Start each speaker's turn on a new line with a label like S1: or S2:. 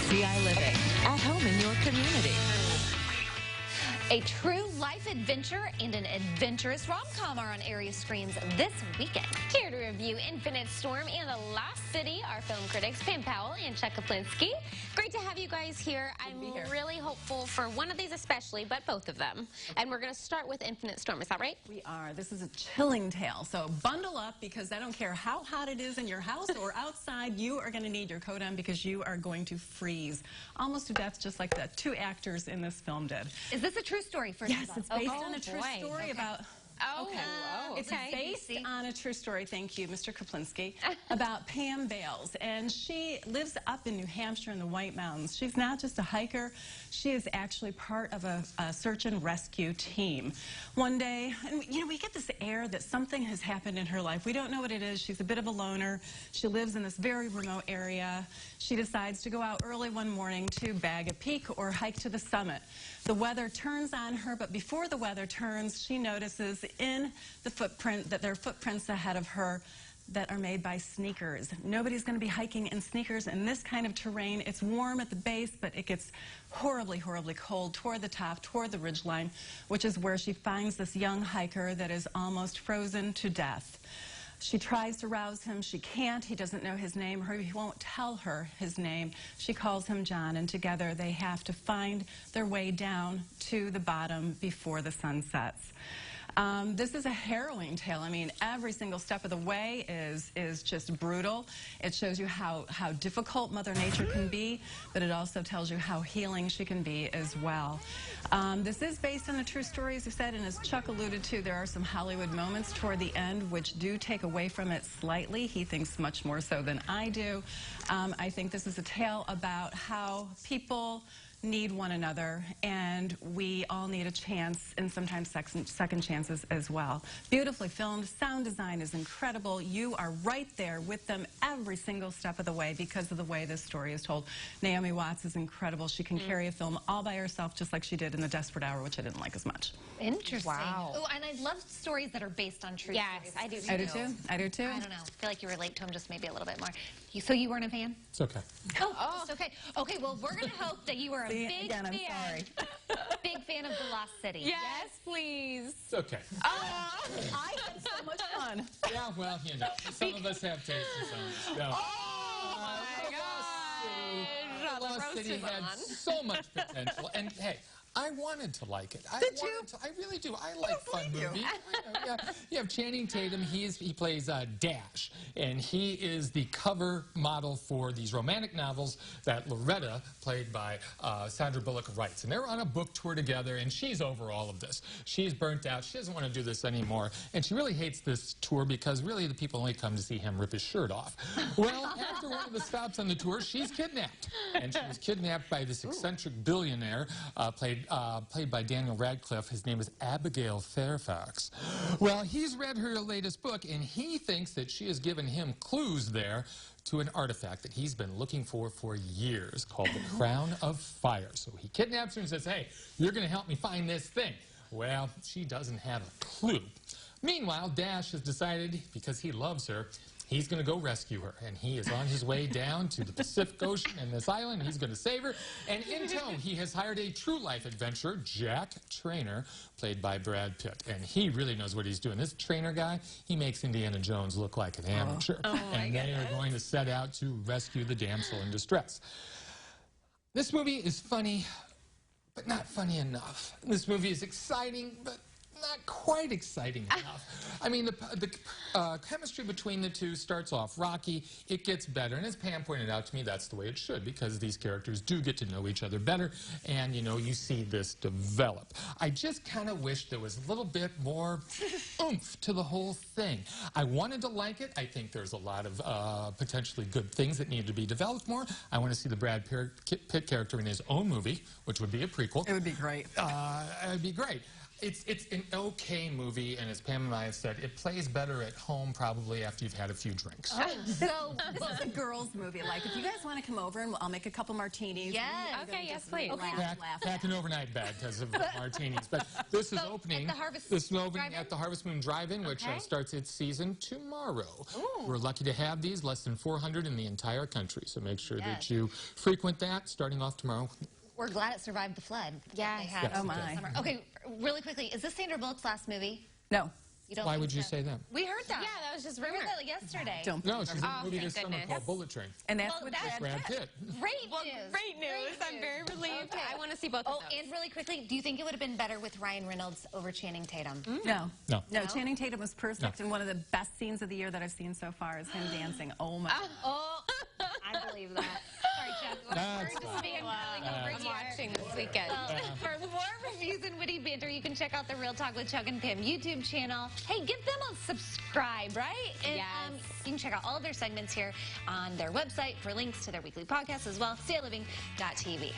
S1: CI Living, at home in your community.
S2: A true life adventure and an adventurous rom-com are on area screens this weekend. Here to review Infinite Storm and The Lost City are film critics Powell and Koplinski. Great to have you guys here. I'm really hopeful for one of these especially, but both of them. And we're going to start with Infinite Storm. Is that right?
S3: We are. This is a chilling tale. So bundle up, because I don't care how hot it is in your house or outside, you are going to need your coat on because you are going to freeze almost to death, just like the two actors in this film did.
S2: Is this a true story for
S3: Yes, it's based on a true story about...
S2: Okay.
S3: It's based on a true story, thank you, Mr. Koplinski, about Pam Bales. And she lives up in New Hampshire in the White Mountains. She's not just a hiker. She is actually part of a search and rescue team. One day, and we get this air that something has happened in her life. We don't know what it is. She's a bit of a loner. She lives in this very remote area. She decides to go out early one morning to bag a peak or hike to the summit. The weather turns on her, but before the weather turns, she notices in the footprint that there are footprints ahead of her that are made by sneakers. Nobody's going to be hiking in sneakers in this kind of terrain. It's warm at the base, but it gets horribly, horribly cold toward the top, toward the ridgeline, which is where she finds this young hiker that is almost frozen to death. She tries to rouse him. She can't. He doesn't know his name. He won't tell her his name. She calls him John, and together they have to find their way down to the bottom before the sun sets. This is a harrowing tale. I mean, every single step of the way is just brutal. It shows you how difficult Mother Nature can be, but it also tells you how healing she can be as well. This is based on a true story, as you said, and as Chuck alluded to, there are some Hollywood moments toward the end which do take away from it slightly. He thinks much more so than I do. I think this is a tale about how people need one another, and we all need a chance, and sometimes second chances as well. Beautifully filmed. Sound design is incredible. You are right there with them every single step of the way because of the way this story is told. Naomi Watts is incredible. She can carry a film all by herself, just like she did in The Desperate Hour, which I didn't like as much.
S2: Interesting.
S1: Wow.
S2: Oh, and I love stories that are based on true stories.
S1: Yes, I do too.
S3: I do too. I do too.
S2: I don't know. I feel like you relate to him just maybe a little bit more. So you weren't a fan?
S4: It's okay.
S2: Oh, it's okay. Okay, well, we're going to hope that you were a big fan.
S3: I'm sorry.
S2: Big fan of The Lost City.
S1: Yes, please.
S4: It's okay.
S3: I had so much fun.
S4: Yeah, well, some of us have taste and some of us don't.
S1: Oh, my gosh.
S4: The Lost City had so much potential, and hey, I wanted to like it. I really do. I like fun movies. You have Channing Tatum. He plays Dash, and he is the cover model for these romantic novels that Loretta, played by Sandra Bullock, writes. And they're on a book tour together, and she's over all of this. She's burnt out. She doesn't want to do this anymore, and she really hates this tour because really the people only come to see him rip his shirt off. Well, after one of the stops on the tour, she's kidnapped, and she was kidnapped by this eccentric billionaire played by Daniel Radcliffe. His name is Abigail Fairfax. Well, he's read her latest book, and he thinks that she has given him clues there to an artifact that he's been looking for years called the Crown of Fire. So he kidnaps her and says, hey, you're going to help me find this thing. Well, she doesn't have a clue. Meanwhile, Dash has decided, because he loves her, he's going to go rescue her, and he is on his way down to the Pacific Ocean and this island. He's going to save her, and in tow, he has hired a true-life adventurer, Jack Trainer, played by Brad Pitt, and he really knows what he's doing. This Trainer guy, he makes Indiana Jones look like an amateur, and they are going to set out to rescue the damsel in distress. This movie is funny, but not funny enough. This movie is exciting, but not quite exciting enough. I mean, the chemistry between the two starts off rocky. It gets better. And as Pam pointed out to me, that's the way it should, because these characters do get to know each other better. And, you see this develop. I just kind of wish there was a little bit more oomph to the whole thing. I wanted to like it. I think there's a lot of potentially good things that need to be developed more. I want to see the Brad Pitt character in his own movie, which would be a prequel.
S3: It would be great.
S4: It would be great. It's an okay movie, and as Pam and I have said, it plays better at home probably after you've had a few drinks.
S3: So this is a girls' movie. Like, if you guys want to come over, and I'll make a couple martinis.
S2: Yes.
S1: Okay, yes, please.
S4: Pack an overnight bag because of martinis. But this is opening. This is opening at the Harvest Moon Drive-In, which starts its season tomorrow.
S2: Ooh.
S4: We're lucky to have these, less than 400 in the entire country. So make sure that you frequent that starting off tomorrow.
S2: We're glad it survived the flood.
S1: Yeah.
S4: Yes,
S3: Oh, my.
S2: Okay, really quickly, is this Sandra Bullock's last movie?
S3: No.
S2: You don't
S4: Why
S2: think
S4: would you
S2: so?
S4: say that?
S2: We heard that.
S1: Yeah, that was just
S2: We
S1: rumor.
S2: heard that yesterday.
S3: Don't.
S4: No, she's in a movie
S1: thank
S4: this summer
S1: goodness.
S4: called Bullet Train.
S3: And that's
S2: Well,
S3: what
S2: that's
S4: Brad Pitt.
S2: Great
S1: Well,
S2: news.
S1: great news. I'm very relieved.
S2: Okay.
S1: I want to see both of
S2: Oh,
S1: those.
S2: and really quickly, do you think it would have been better with Ryan Reynolds over Channing Tatum?
S3: No.
S4: No.
S3: No, Channing Tatum was perfect,
S4: No.
S3: and one of the best scenes of the year that I've seen so far is him dancing. Oh, my.
S2: Oh, I believe that. Sorry, Chuck.
S4: That's
S2: We're just
S4: fine.
S2: being over
S1: I'm
S2: here.
S1: watching this weekend.
S2: For more reviews and witty banter, you can check out the Real Talk with Chuck and Pam YouTube channel. Hey, give them a subscribe, right? And
S1: Yes.
S2: you can check out all of their segments here on their website for links to their weekly podcasts as well, stayliving.tv.